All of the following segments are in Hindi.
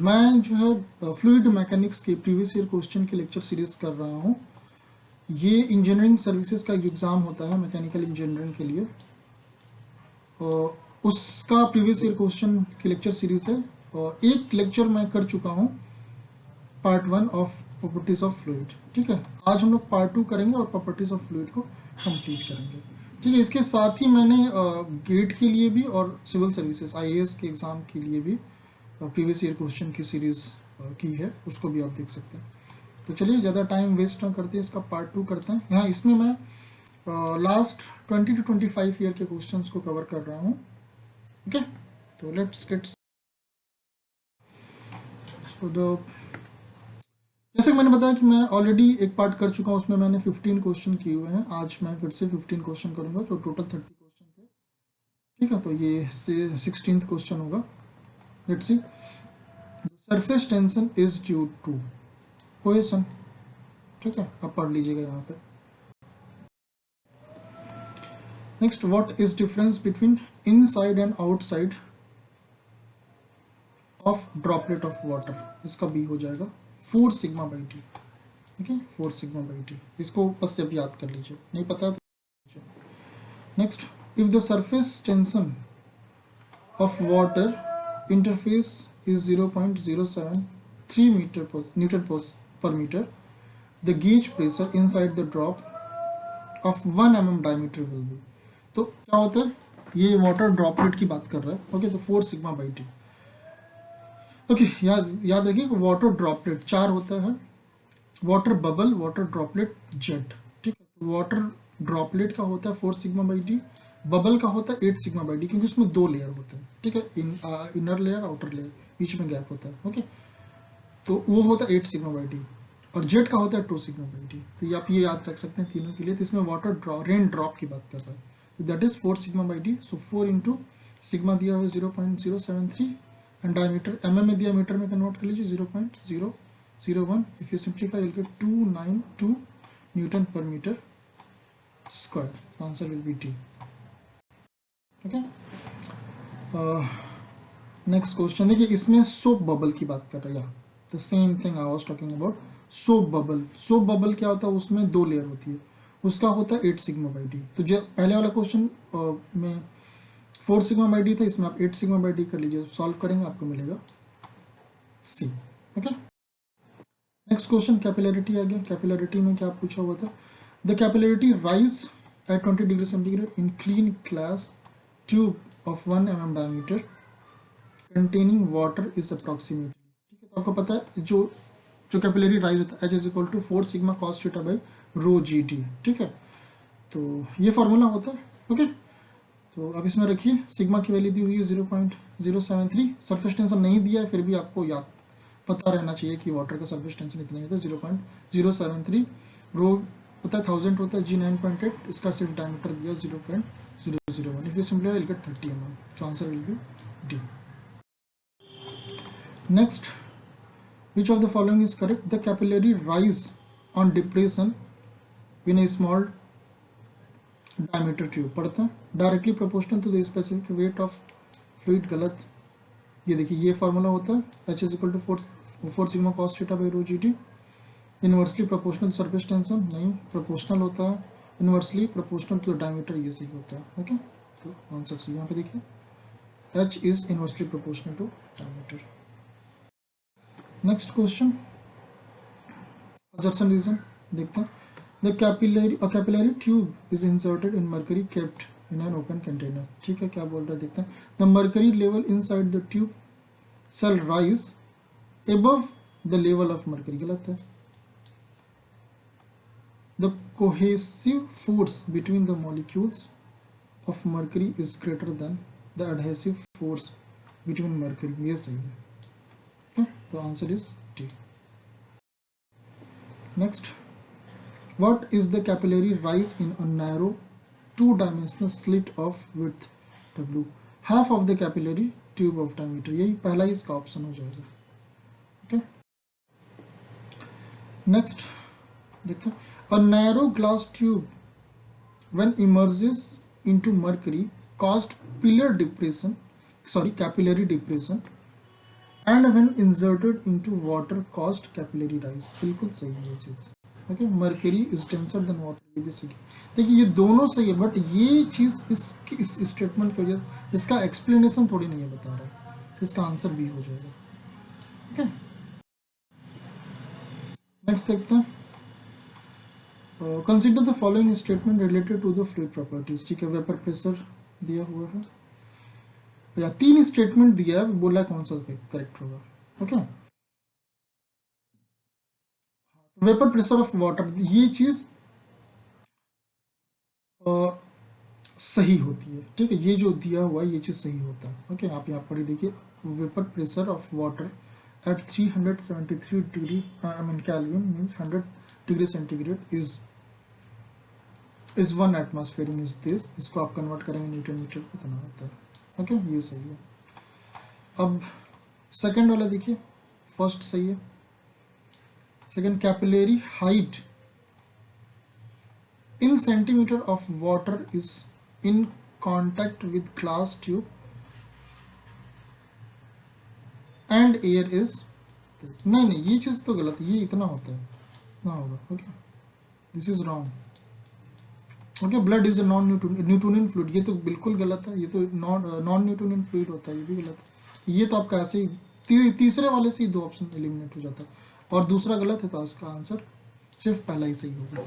मैं जो है फ्लूइड मैकेनिक्स के प्रीवियस ईयर क्वेश्चन की लेक्चर सीरीज कर रहा हूँ। ये इंजीनियरिंग सर्विसेज का एग्ज़ाम होता है मैकेनिकल इंजीनियरिंग के लिए, और उसका प्रीवियस ईयर क्वेश्चन की लेक्चर सीरीज है। और एक लेक्चर मैं कर चुका हूँ, part 1 of properties of fluid. ठीक है, आज हम लोग पार्ट 2 करेंगे और प्रॉपर्टीज ऑफ फ्लूइड को कंप्लीट करेंगे। ठीक है, इसके साथ ही मैंने गेट के लिए भी और सिविल सर्विसेज IAS के एग्ज़ाम के लिए भी प्रीवियस ईयर क्वेश्चन की सीरीज की है, उसको भी आप देख सकते हैं। तो चलिए ज़्यादा टाइम वेस्ट ना करते, इसका पार्ट 2 करते हैं। यहाँ इसमें मैं लास्ट 20 to 25 ईयर के क्वेश्चंस को कवर कर रहा हूँ। ओके, तो लेट्स गेट जैसे कि मैंने बताया कि मैं ऑलरेडी एक पार्ट कर चुका हूँ, उसमें मैंने 15 क्वेश्चन किए हुए हैं। आज मैं फिर से 15 क्वेश्चन करूँगा, तो टोटल 30 क्वेश्चन थे। ठीक है, तो ये 16th क्वेश्चन होगा। Let's see, surface tension is due to cohesion. ठीक है, आप पढ़ लीजिएगा यहाँ पे। Next, what is difference between inside and outside of droplet of water? इसका बी हो जाएगा 4 सिग्मा बाई टी। ठीक है, 4 सिग्मा बाई टी, इसको बस से याद कर लीजिए, नहीं पता तो। Next, if the surface tension of water interface is 0.073 Newton per meter, the gauge pressure inside the drop of 1 mm diameter will be। तो क्या होता है, ये वाटर ड्रॉपलेट की बात कर रहा है। ओके, तो 4 सिग्मा बाई टी। ओके, याद रखिए कि वाटर ड्रॉपलेट 4 होता है, water bubble, water droplet, jet. ठीक है, तो वाटर ड्रॉपलेट का होता है 4 सिग्मा बाई टी, बबल का होता है 8 सिग्मा बाई टी, क्योंकि उसमें 2 लेयर होते हैं। ठीक है, इनर लेयर, आउटर लेयर, बीच में गैप होता है। ओके, तो वो होता है 8 सिग्मा बाई टी, और जेट का होता है 2 सिग्मा बाई टी। तो ये आप ये याद रख सकते हैं तीनों के लिए। तो इसमें वाटर रेन ड्रॉप की बात कर रहा है, तो that is 4 sigma by T. So 4 into sigma दिया हुआ 0.073, एंड डायमीटर एमएम में दिया, मीटर में कन्वर्ट कर लीजिए 0.001। If you simplify will get 292 newton per metre square. Answer will be T. Okay, next question देखिए, इसमें सोप बबल की बात कर रहा है। The same thing I was talking about soap bubble. Soap bubble क्या होता है, उसमें 2 लेयर होती है, उसका होता है 8 सिग्मा बाई टी। तो जो पहले वाला क्वेश्चन में 4 सिग्मा बाई टी था, इसमें आप 8 सिग्मा बाई टी कर लीजिए, सॉल्व करेंगे आपको मिलेगा C. Okay, next question capillarity आ गया। कैपिलरिटी में क्या पूछा हुआ था, the capillarity rise at 20 degree centigrade in clean glass tube of 1 mm diameter containing water is approximately. ठीक है, तो आपको पता है जो कैपिलरी राइज होता है, H is equal to 4 sigma cos theta by rho g t. ठीक है, तो ये फार्मूला होता है। ओके, तो अब इसमें रखिए, सिग्मा की वैल्यू दी हुई है 0.073, सरफेस टेंशन नहीं दिया है, फिर भी आपको याद पता रहना चाहिए कि वाटर का सरफेस टेंशन इतना होता है 0.073। रो पता है 1000 होता है, G 9.8, इसका सिर्फ डायमीटर दिया 0.001। If you simplify will get 30 mm, तो answer will B D. Next, which of the following is correct? The capillary rise on depression in a small diameter tube पढ़ते हैं, directly proportional to the specific weight of fluid। गलत। ये देखिए, ये फार्मूला होता है H is equal to 4 sigma cos theta by rho gt। Inversely proportional surface tension नहीं, प्रोपोर्शनल होता है, इनवर्सली प्रोपोर्शनल टू डायमीटर, ये सही होता है। ओके, तो आंसर सी। यहाँ पे देखिए, H is inversely proportional to diameter। Next question, assertion reason देखते हैं। The capillary tube is inserted in mercury kept in an open container. ठीक है, क्या बोल रहा है देखते हैं। The mercury level inside the tube shall rise above the level of mercury. गलत है। The cohesive force between the molecules of mercury is greater than the adhesive force between mercury, ये सही है। तो answer is D. Next, what is the capillary rise in a narrow 2-dimensional slit of width W, half of the capillary tube of diameter। यही पहला ही इसका ऑप्शन हो जाएगा। ओके, नेक्स्ट देखते हैं। A narrow glass tube when emerges into mercury caused capillary depression and when inserted into water caused capillary rise, बिल्कुल सही है ये चीज़। ओके, mercury is denser than water, ये भी सही। देखिए ये दोनों सही है, बट ये चीज़ इस स्टेटमेंट की वजह, इसका एक्सप्लेनेशन थोड़ी नहीं है बता रहा है, तो इसका आंसर बी हो जाएगा। ठीक है, नेक्स्ट देखते हैं। Consider the following statement related to the fluid properties. ठीक है, वेपर प्रेशर दिया हुआ है, या तीन स्टेटमेंट दिया है, बोला कौन सा करेक्ट होगा। Okay, vapour pressure of water, ये चीज सही होती है। ठीक है, ये जो दिया हुआ है ये चीज सही होता है। ओके, आप यहाँ पढ़ी देखिए, vapour pressure of water at 373 degree I mean Kelvin means 100 degree centigrade is 1 atmosphere is this, इसको आप कन्वर्ट करेंगे न्यूटन मीटर पे, इतना होता है। ओके, ये सही है। अब सेकंड वाला देखिए, फर्स्ट सही है। Second, capillary height in centimeter of water is in contact with glass tube and air is this। नहीं नहीं, ये चीज तो गलत है, ये इतना होता है, इतना होगा। Okay, this is wrong. Okay, blood is a non Newtonian fluid, ये तो बिल्कुल गलत है, ये तो नॉन न्यूटोनियन फ्लूइड होता है, ये भी गलत है। ये तो आपका ऐसे ही तीसरे वाले से ही दो ऑप्शन एलिमिनेट हो जाता है, और दूसरा गलत है, तो इसका आंसर सिर्फ पहला ही सही होगा।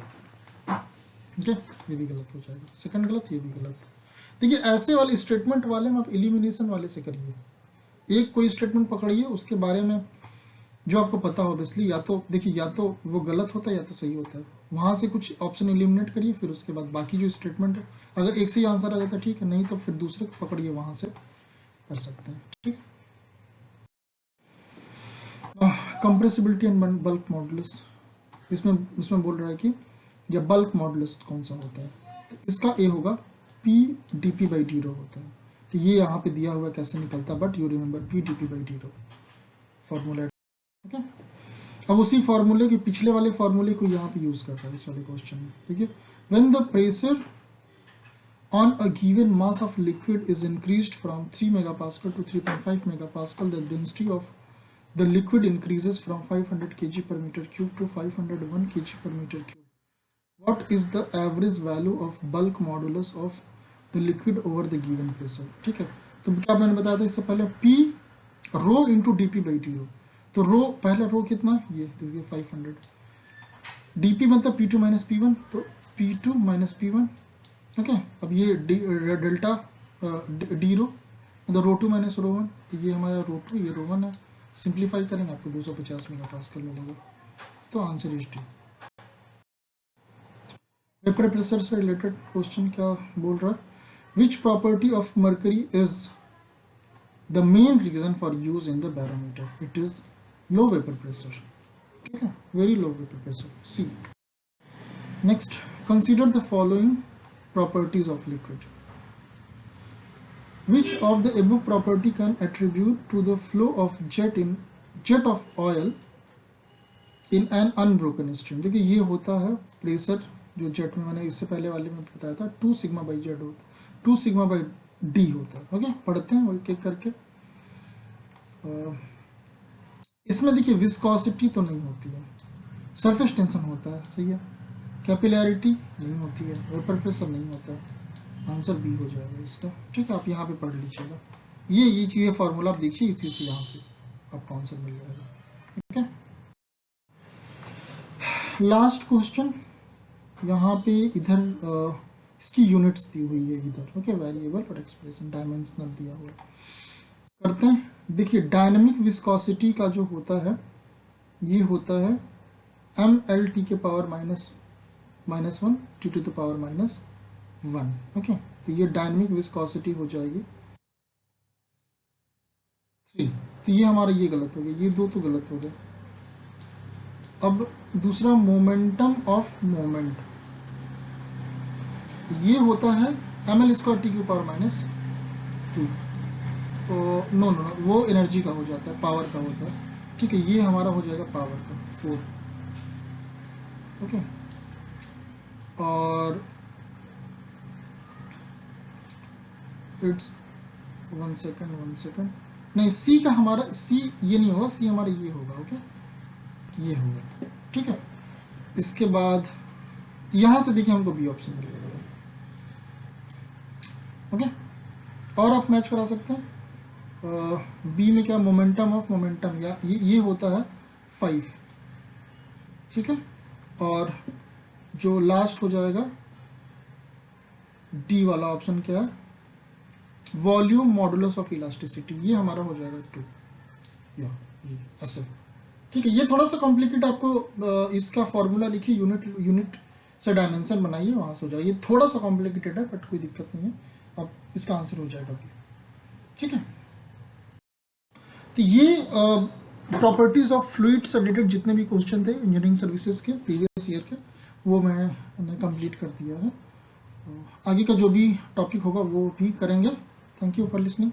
ठीक है, ये भी गलत हो जाएगा, सेकंड गलत, ये भी गलत। देखिए ऐसे वाले स्टेटमेंट वाले में आप एलिमिनेशन वाले से करिए, एक कोई स्टेटमेंट पकड़िए, उसके बारे में जो आपको पता हो, ऑब्वियसली या तो देखिए या तो वो गलत होता है या तो सही होता है, वहां से कुछ ऑप्शन एलिमिनेट करिए, फिर उसके बाद बाकी जो स्टेटमेंट है, अगर एक से ही आंसर आ जाता है ठीक है, नहीं तो फिर दूसरे को पकड़िए, वहां से कर सकते हैं। ठीक है, कंप्रेसिबिलिटी एंड बल्क मॉडुलस, इसमें इसमें बोल रहा है कि या बल्क मॉडुलस कौन सा होता है, तो इसका ए होगा, P D P by D rho होता है। तो ये यहाँ पे दिया हुआ कैसे निकलता है, but you remember P D P by D rho formula. ठीक है, अब उसी फार्मूले के पिछले वाले फार्मूले को यहाँ पे यूज कर रहा है इस वाले क्वेश्चन में। ठीक है, when the pressure on a given mass of liquid is increased from 3 megapascal to 3.5 megapascal, the density of the liquid increases from 500 kg per meter cube to 501 kg per meter cube. What is the average value of bulk modulus of the liquid over the given pressure? ठीक है, तो क्या मैंने बताया था इससे पहले, P row into D P by T row, तो रो पहला रो कितना है, ये देखिए 500, dp मतलब p2 माइनस पी वन, तो p2 minus P one. Okay, अब ये डेल्टा डी रो मतलब रो टू माइनस रो वन, तो ये हमारा रो टू, ये रो वन है, सिंप्लीफाई करेंगे आपको 250 मेगापास्कल मिलेगा, तो answer is D. Vapour pressure से रिलेटेड क्वेश्चन क्या बोल रहा है, which property of mercury is the main reason for use in the barometer, it is low vapour pressure. ठीक है, very low vapour pressure, C. Next, consider the following properties of liquid. Which of the above property can attribute to the flow of jet of oil in an unbroken stream? देखिए ये होता है प्रेशर, जो जेट में मैंने इससे पहले वाले में बताया था, 2 सिग्मा बाई जेड होता है, 2 सिग्मा बाई डी होता है। ओके, पढ़ते हैं एक एक करके। इसमें देखिए विस्कोसिटी तो नहीं होती है, सरफेस टेंशन होता है, सही है, कैपिलैरिटी नहीं होती है, वेपर प्रेशर नहीं होता है, आंसर बी हो जाएगा इसका। ठीक है, आप यहाँ पे पढ़ लीजिएगा, ये चीज़ें फार्मूला आप देखिए, इसी से यहाँ से आपको आंसर मिल जाएगा। ठीक है, लास्ट क्वेश्चन, यहाँ पे इधर इसकी यूनिट्स दी हुई है इधर। ओके, वेरिएबल और एक्सप्रेशन डायमेंशनल दिया हुआ है, करते हैं। देखिए डायनेमिक विस्कोसिटी का जो होता है, ये होता है mlt के power -1 T to the power -1। Okay, तो ये डायनेमिक विस्कोसिटी हो जाएगी 3। तो ये हमारा ये गलत हो गया, ये दो तो गलत हो गए। अब दूसरा, मोमेंटम ऑफ मोमेंट, ये होता है ml² टी की पावर -2। तो नो नो नो, वो एनर्जी का हो जाता है, पावर का होता है। ठीक है, ये हमारा हो जाएगा पावर का 4। ओके, और इट्स 1 सेकेंड नहीं, सी का हमारा सी ये नहीं होगा, सी हमारा ये होगा, ओके ये होगा, ठीक है। इसके बाद यहाँ से देखिए हमको बी ऑप्शन मिल जाएगा, ओके। और आप मैच करा सकते हैं बी में क्या, मोमेंटम ऑफ मोमेंटम, या ये होता है 5, ठीक है। और जो लास्ट हो जाएगा डी वाला ऑप्शन क्या है, वॉल्यूम मॉडुलस ऑफ इलास्टिसिटी, ये हमारा हो जाएगा 2, या ये ऐसे, ठीक है। ये थोड़ा सा कॉम्प्लिकेट, आपको इसका फॉर्मूला लिखिए, यूनिट से डायमेंशन बनाइए, वहाँ से हो जाएगा। ये थोड़ा सा कॉम्प्लिकेटेड है बट कोई दिक्कत नहीं है, अब इसका आंसर हो जाएगा भी, ठीक है। तो ये प्रॉपर्टीज ऑफ फ्लूइड से रिलेटेड जितने भी क्वेश्चन थे इंजीनियरिंग सर्विसेज के प्रीवियस ईयर के, वो मैंने कंप्लीट कर दिया है। आगे का जो भी टॉपिक होगा वो भी करेंगे। Thank you for listening.